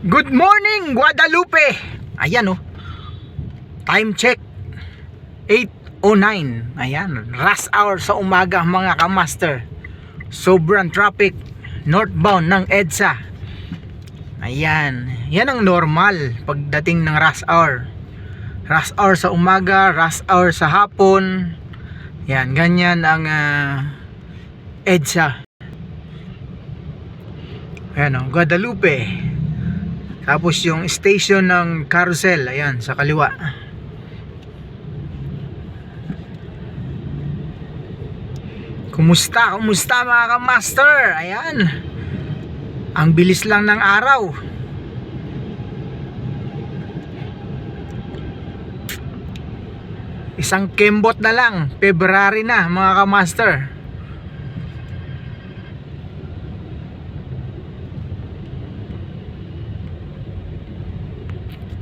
Good morning, Guadalupe! Ayan oh, time check 8:09. Ayan, rush hour sa umaga mga kamaster. Sobrang traffic northbound ng EDSA. Ayan, yan ang normal pagdating ng rush hour. Rush hour sa umaga, rush hour sa hapon. Yan, ganyan ang EDSA. Ayan oh, Guadalupe. Tapos yung station ng Carousel, ayan, sa kaliwa. Kumusta mga kamaster? Ayan. Ang bilis lang ng araw. Isang kembot na lang, February na mga kamaster.